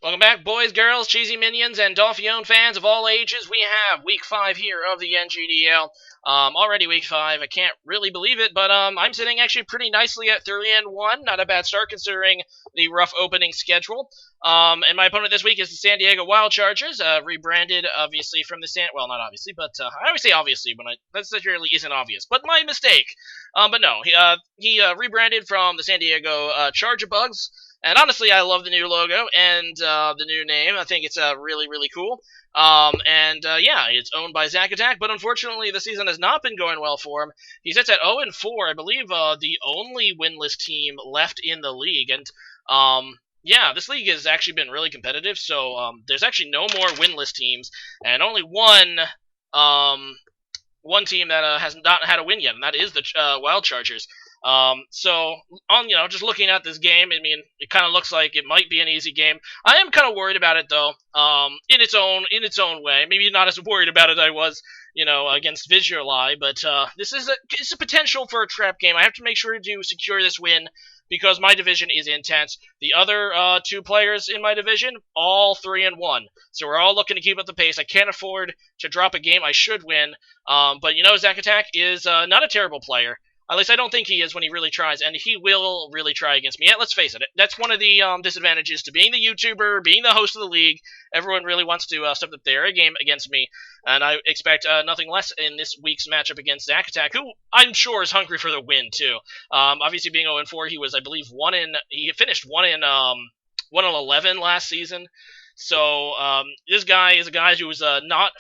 Welcome back, boys, girls, cheesy minions, and Dolphione fans of all ages. We have Week 5 here of the NGDL. Already Week 5. I can't really believe it, but I'm sitting actually pretty nicely at 3-1. Not a bad start considering the rough opening schedule. And my opponent this week is the San Diego Wild Chargers, rebranded, obviously, from the well, not obviously, but I always say obviously when that necessarily isn't obvious, but my mistake. But no, he rebranded from the San Diego Charger Bugs. And honestly, I love the new logo and the new name. I think it's really, really cool. Yeah, it's owned by Zakatak, but unfortunately, the season has not been going well for him. He sits at 0-4, I believe, the only winless team left in the league. And yeah, this league has actually been really competitive. So there's actually no more winless teams, and only one team that has not had a win yet, and that is the Wild Chargers. Just looking at this game, I mean, it kind of looks like it might be an easy game. I am kind of worried about it, though, in its own way. Maybe not as worried about it I was, against Visual Eye, but it's a potential for a trap game. I have to make sure to secure this win because my division is intense. The other two players in my division, all 3-1. So we're all looking to keep up the pace. I can't afford to drop a game I should win. But Zakatak is not a terrible player. At least I don't think he is when he really tries, and he will really try against me. Yeah, let's face it, that's one of the disadvantages to being the YouTuber, being the host of the league. Everyone really wants to step up their game against me, and I expect nothing less in this week's matchup against Zakatak, who I'm sure is hungry for the win, too. Obviously, being 0-4, he was, I believe, he finished 1-11 last season. So this guy is a guy who's not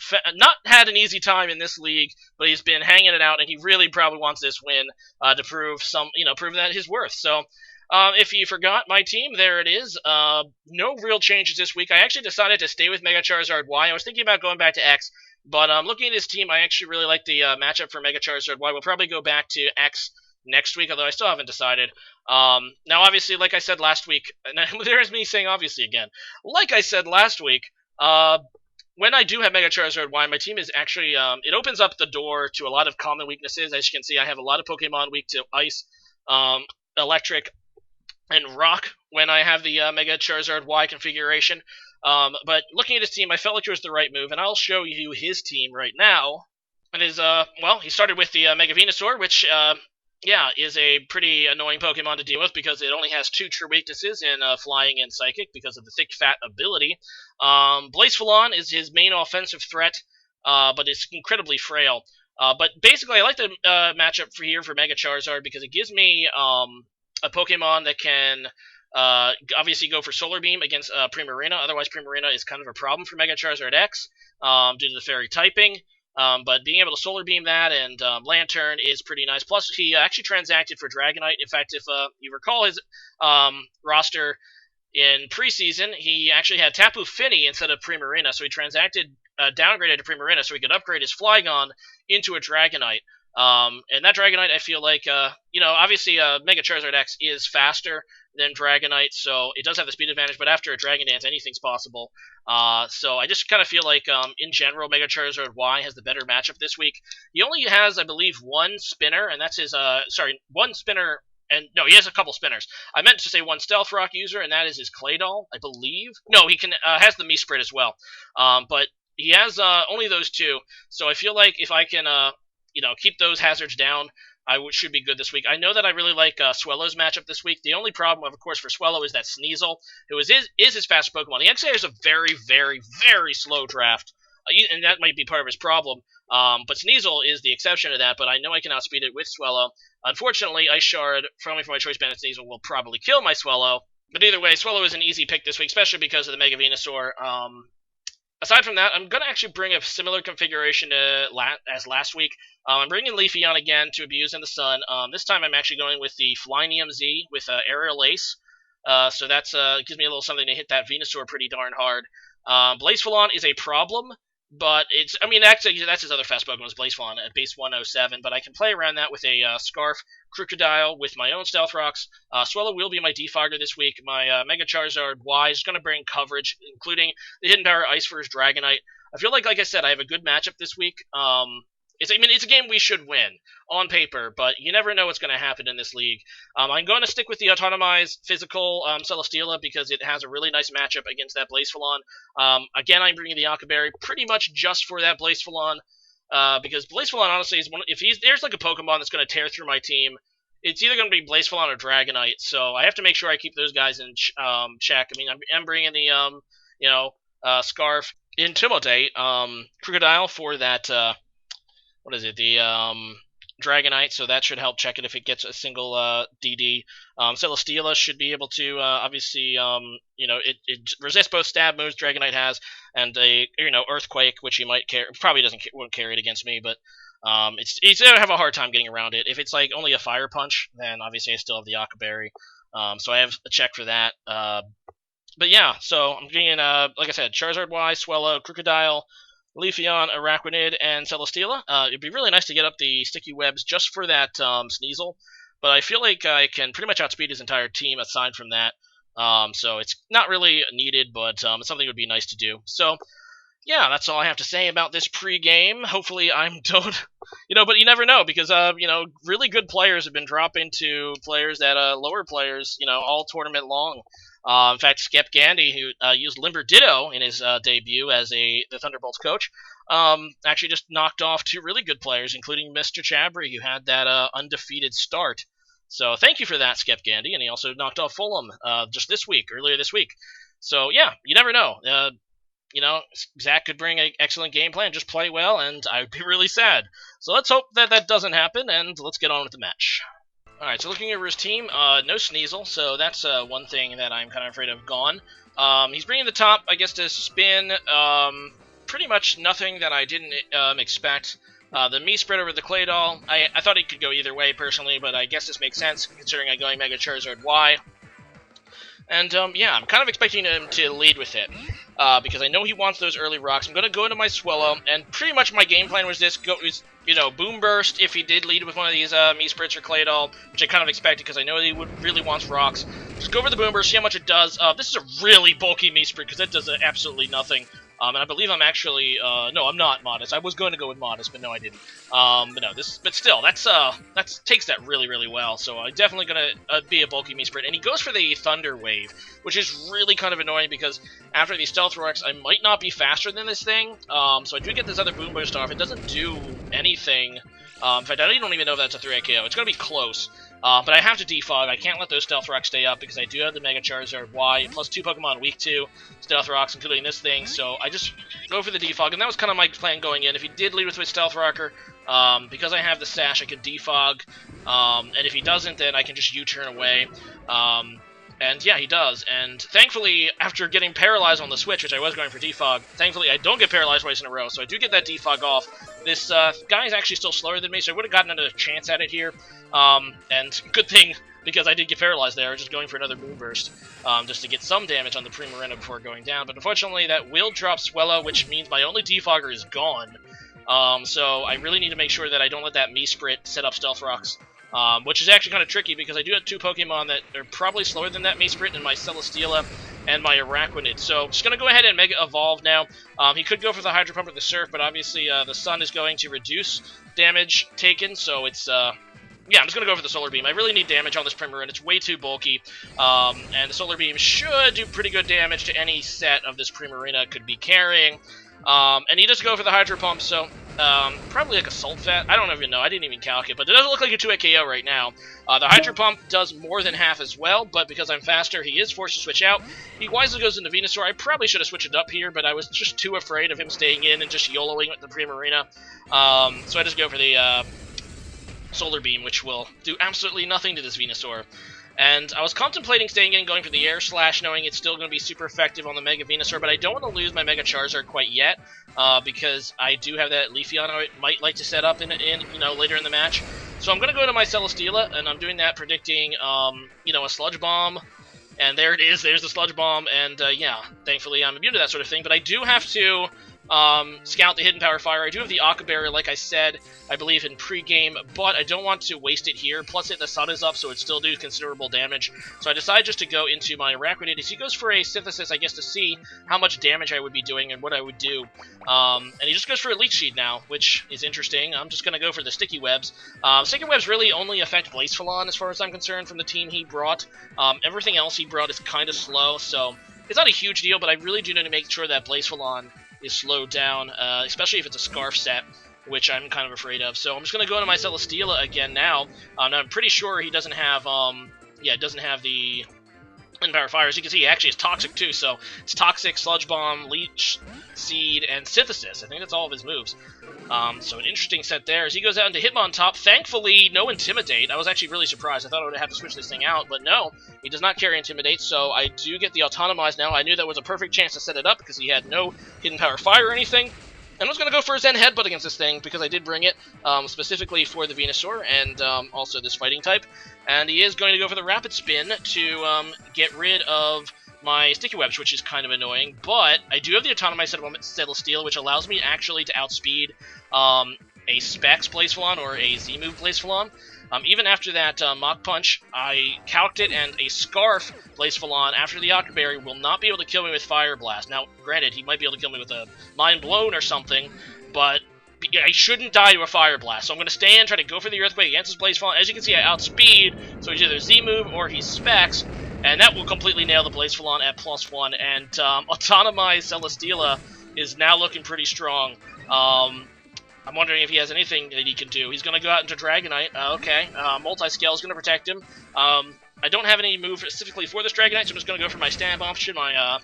had an easy time in this league, but he's been hanging it out, and he really probably wants this win to prove that his worth. So if you forgot my team, there it is. No real changes this week. I actually decided to stay with Mega Charizard Y. I was thinking about going back to X, but looking at his team, I actually really like the matchup for Mega Charizard Y. We'll probably go back to X next week, although I still haven't decided. Now, obviously, like I said last week, and there's me saying obviously again. Like I said last week, when I do have Mega Charizard Y, my team is actually, it opens up the door to a lot of common weaknesses. As you can see, I have a lot of Pokemon weak to Ice, Electric, and Rock when I have the Mega Charizard Y configuration. But looking at his team, I felt like it was the right move, and I'll show you his team right now. It is, he started with the Mega Venusaur, which, is a pretty annoying Pokemon to deal with because it only has 2 true weaknesses in Flying and Psychic because of the Thick Fat ability. Blazefulon is his main offensive threat, but it's incredibly frail. But basically, I like the matchup for Mega Charizard because it gives me a Pokemon that can obviously go for Solar Beam against Primarina. Otherwise, Primarina is kind of a problem for Mega Charizard X due to the Fairy typing. But being able to Solar Beam that and Lantern is pretty nice. Plus, he actually transacted for Dragonite. In fact, if you recall his roster in preseason, he actually had Tapu Fini instead of Primarina, so he downgraded to Primarina so he could upgrade his Flygon into a Dragonite. And that Dragonite, I feel like, obviously Mega Charizard X is faster than Dragonite, so it does have the speed advantage, but after a Dragon Dance, anything's possible. So I just kind of feel like, in general, Mega Charizard Y has the better matchup this week. He only has, I believe, one spinner, and that's his, one spinner, and no, he has a couple spinners. I meant to say one Stealth Rock user, and that is his Claydol, I believe. No, he has the Mesprit as well. But he has only those 2, so I feel like if I can, keep those hazards down, should be good this week. I know that I really like Swellow's matchup this week. The only problem, of course, for Swellow is that Sneasel, who is his fastest Pokemon. He actually has a very, very, very slow draft, and that might be part of his problem. But Sneasel is the exception to that, but I know I can outspeed it with Swellow. Unfortunately, Ice Shard, from my Choice Band, Sneasel will probably kill my Swellow. But either way, Swellow is an easy pick this week, especially because of the Mega Venusaur. Aside from that, I'm going to actually bring a similar configuration as last week. I'm bringing Leafeon again to abuse in the sun. This time I'm actually going with the Flynium Z with Aerial Ace. So that's gives me a little something to hit that Venusaur pretty darn hard. Blazefulon is a problem, but that's his other fast Pokemon is Blazefulon at base 107, but I can play around that with a Scarf, Crocodile with my own Stealth Rocks. Swellow will be my defogger this week. My Mega Charizard Y is going to bring coverage, including the Hidden Power Ice for his Dragonite. I feel like I said, I have a good matchup this week. it's a game we should win on paper, but you never know what's going to happen in this league. I'm going to stick with the autonomized physical Celesteela because it has a really nice matchup against that Blazefalon. Again, I'm bringing the Akaberry pretty much just for that Blazefalon. Because Blazefalon honestly is there's like a Pokemon that's going to tear through my team, it's either going to be Blazefalon or Dragonite. So I have to make sure I keep those guys in check. I mean, I'm bringing the Scarf, Intimidate, Crocodile for that. What is it? The Dragonite, so that should help check it if it gets a single DD. Celesteela should be able to obviously it resists both stab moves Dragonite has and a Earthquake, which he might probably won't carry it against me, but it's gonna have a hard time getting around it. If it's like only a Fire Punch, then obviously I still have the Akaberry, so I have a check for that. But yeah, so I'm getting like I said, Charizard Y, Swellow, Crocodile, Leafeon, Araquanid, and Celesteela. It'd be really nice to get up the Sticky Webs just for that Sneasel, but I feel like I can pretty much outspeed his entire team aside from that. So it's not really needed, but it's something that would be nice to do. So yeah, that's all I have to say about this pre-game. Hopefully don't, but you never know because, really good players have been dropping to players that, lower players, all tournament long. In fact, Skep Gandy, who used Limber Ditto in his debut as the Thunderbolts coach, actually just knocked off two really good players, including Mr. Chabry, who had that undefeated start. So thank you for that, Skep Gandy, and he also knocked off Fulham just earlier this week. So yeah, you never know. Zach could bring an excellent game plan, just play well, and I would be really sad. So let's hope that doesn't happen, and let's get on with the match. Alright, so looking over his team, no Sneasel, so that's one thing that I'm kind of afraid of gone. He's bringing the top, I guess, to spin, pretty much nothing that I didn't expect. The Mii spread over the Claydol, I thought he could go either way, personally, but I guess this makes sense, considering I'm going Mega Charizard Y. And, yeah, I'm kind of expecting him to lead with it, because I know he wants those early rocks. I'm going to go into my Swellow, and pretty much my game plan was this, Boom Burst if he did lead with one of these Mii Spritz or Claydol, which I kind of expected because I know he really wants rocks. Just go for the Boom Burst, see how much it does. This is a really bulky Mii Spritz because that does absolutely nothing. And I believe I'm actually, no, I'm not Modest. I was going to go with Modest, but no, I didn't. But still, that takes that really, really well. So I'm definitely going to be a bulky Mii Spritz. And he goes for the Thunder Wave, which is really kind of annoying because after these Stealth Rocks, I might not be faster than this thing. So I do get this other Boom Burst off. It doesn't do anything. In fact, I don't even know if that's a 3 KO. It's going to be close. But I have to defog. I can't let those Stealth Rocks stay up because I do have the Mega Charizard Y, plus 2 Pokemon weak 2 Stealth Rocks, including this thing, so I just go for the defog, and that was kind of my plan going in. If he did lead with Stealth Rocker, because I have the Sash, I could defog, and if he doesn't, then I can just U-turn away. And yeah, he does, and thankfully, after getting paralyzed on the switch, which I was going for defog, thankfully I don't get paralyzed twice in a row, so I do get that defog off. This guy is actually still slower than me, so I would have gotten another chance at it here. And good thing, because I did get paralyzed there, just going for another Moonburst, just to get some damage on the Primarina before going down. But unfortunately, that will drop Swellow, which means my only defogger is gone. So I really need to make sure that I don't let that Mii Sprit set up Stealth Rocks. Which is actually kind of tricky because I do have 2 Pokemon that are probably slower than that Mii Sprit, and my Celesteela and my Araquanid. So just going to go ahead and Mega Evolve now. He could go for the Hydro Pump or the Surf, but obviously the Sun is going to reduce damage taken, so it's... yeah, I'm just going to go for the Solar Beam. I really need damage on this Primarina. It's way too bulky, and the Solar Beam should do pretty good damage to any set of this Primarina could be carrying. And he does go for the Hydro Pump, so probably like a Salt Vat. I don't even know. I didn't even calculate, but it doesn't look like a 2-hit KO right now. The Hydro Pump does more than half as well, but because I'm faster, he is forced to switch out. He wisely goes into Venusaur. I probably should have switched it up here, but I was just too afraid of him staying in and just YOLOing with the Primarina. So I just go for the Solar Beam, which will do absolutely nothing to this Venusaur. And I was contemplating staying in and going for the Air Slash, knowing it's still going to be super effective on the Mega Venusaur, but I don't want to lose my Mega Charizard quite yet, because I do have that Leafeon I might like to set up in later in the match. So I'm going to go to my Celesteela, and I'm doing that predicting, a Sludge Bomb, and there it is, there's the Sludge Bomb, and yeah, thankfully I'm immune to that sort of thing, but I do have to scout the hidden power fire. I do have the Aqua Barrier, like I said, I believe in pregame, but I don't want to waste it here. Plus, the sun is up, so it still do considerable damage. So I decided just to go into my Araquanid. He goes for a Synthesis, I guess, to see how much damage I would be doing and what I would do. And he just goes for a Leech Seed now, which is interesting. I'm just going to go for the Sticky Webs. Sticky Webs really only affect Blacephalon, as far as I'm concerned, from the team he brought. Everything else he brought is kind of slow, so it's not a huge deal, but I really do need to make sure that Blacephalon is slowed down, especially if it's a Scarf set, which I'm kind of afraid of. So I'm just going to go into my Celesteela again now. Now I'm pretty sure he doesn't have, it doesn't have the Power Fire. As you can see, he actually is Toxic too, so it's Toxic, Sludge Bomb, Leech Seed, and Synthesis. I think that's all of his moves. So an interesting set there. As he goes out into Hitmontop, thankfully, no Intimidate. I was actually really surprised. I thought I would have to switch this thing out, but no, he does not carry Intimidate, so I do get the Autonomize now. I knew that was a perfect chance to set it up because he had no Hidden Power Fire or anything. And I was going to go for a Zen Headbutt against this thing because I did bring it specifically for the Venusaur and also this fighting type. And he is going to go for the Rapid Spin to get rid of my Sticky Webs, which is kind of annoying. But I do have the Autonomized Celesteela, which allows me actually to outspeed a Specs Blacephalon or a Z-Move Blacephalon. Even after that Mach Punch, I calced it, and a Scarf Blacephalon after the Aqua Berry will not be able to kill me with Fire Blast. Now, granted, he might be able to kill me with a Mind Blown or something, but I shouldn't die to a Fire Blast. So I'm going to stand, try to go for the Earthquake against his Blacephalon. As you can see, I outspeed, so he's either Z-Move or he's Specs, and that will completely nail the Blacephalon at +1, and Autonomized Celesteela is now looking pretty strong. I'm wondering if he has anything that he can do. He's going to go out into Dragonite. Okay. Multi-Scale is going to protect him. I don't have any move specifically for this Dragonite, so I'm just going to go for my stab option, my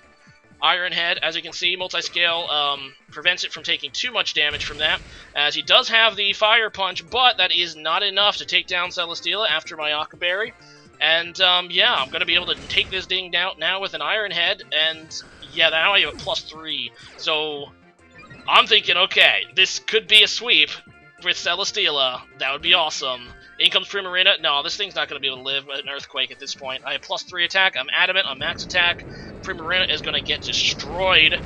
Iron Head. As you can see, Multi-Scale prevents it from taking too much damage from that, as he does have the Fire Punch, but that is not enough to take down Celesteela after my Aqua Berry. And, yeah, I'm going to be able to take this ding down now with an Iron Head, and, yeah, now I have a +3. So I'm thinking, okay, this could be a sweep with Celesteela. That would be awesome. In comes Primarina. No, this thing's not going to be able to live with an Earthquake at this point. I have +3 attack. I'm adamant on max attack. Primarina is going to get destroyed.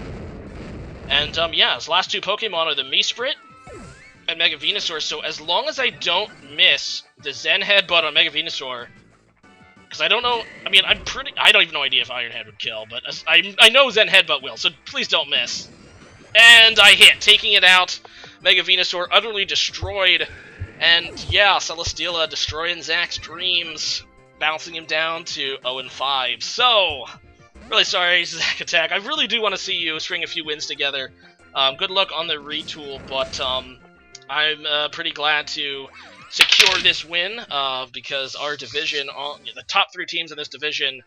And, yeah, his last two Pokemon are the Meesprit and Mega Venusaur. So as long as I don't miss the Zen Headbutt on Mega Venusaur, because I don't know, I mean, I don't even know idea if Iron Head would kill, but I know Zen Headbutt will, so please don't miss. And I hit, taking it out. Mega Venusaur utterly destroyed. And yeah, Celesteela destroying Zach's dreams, bouncing him down to 0-5. So, really sorry, Zakatak. I really do want to see you string a few wins together. Good luck on the retool, but I'm pretty glad to secure this win because our division, the top 3 teams in this division,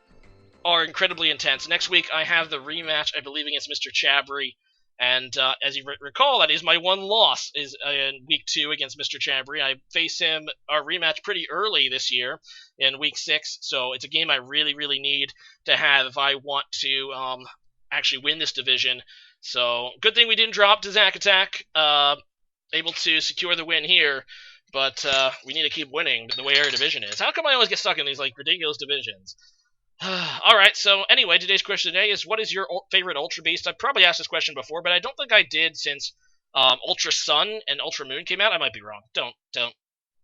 are incredibly intense. Next week, I have the rematch, I believe, against Mr. Chabry. And as you recall, that is my one loss is in Week 2 against Mr. Chabry. I face him, our rematch, pretty early this year in Week 6, so it's a game I really, really need to have if I want to actually win this division. So, good thing we didn't drop to Zakatak, able to secure the win here, but we need to keep winning the way our division is. How come I always get stuck in these like ridiculous divisions? Alright, so anyway, today's question today is, what is your favorite Ultra Beast? I've probably asked this question before, but I don't think I did since Ultra Sun and Ultra Moon came out. I might be wrong. Don't.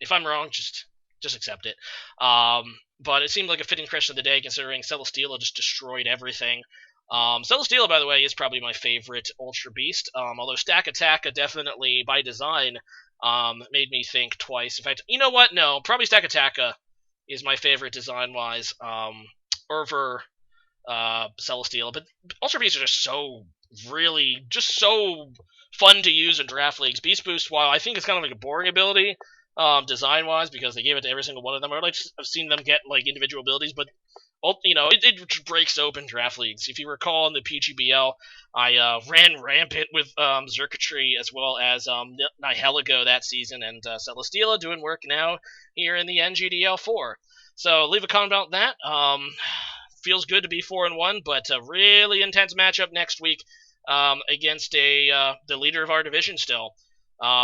If I'm wrong, just accept it. But it seemed like a fitting question of the day, considering Celesteela just destroyed everything. Celesteela, by the way, is probably my favorite Ultra Beast, although Zakatak definitely, by design, made me think twice. In fact, you know what? No, probably Zakatak is my favorite design-wise, over Celesteela, but Ultra Beasts are just so fun to use in draft leagues. Beast Boost, while I think it's kind of like a boring ability, design-wise, because they gave it to every single one of them, I would like to have seen them get like individual abilities, but you know, it breaks open draft leagues. If you recall in the PGBL, I ran rampant with Xurkitree as well as Nihilego that season, and Celesteela doing work now here in the NGDL4. So leave a comment about that. Feels good to be 4-1, but a really intense matchup next week against the leader of our division still.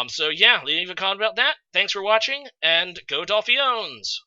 So yeah, leave a comment about that. Thanks for watching, and go Dolphiones!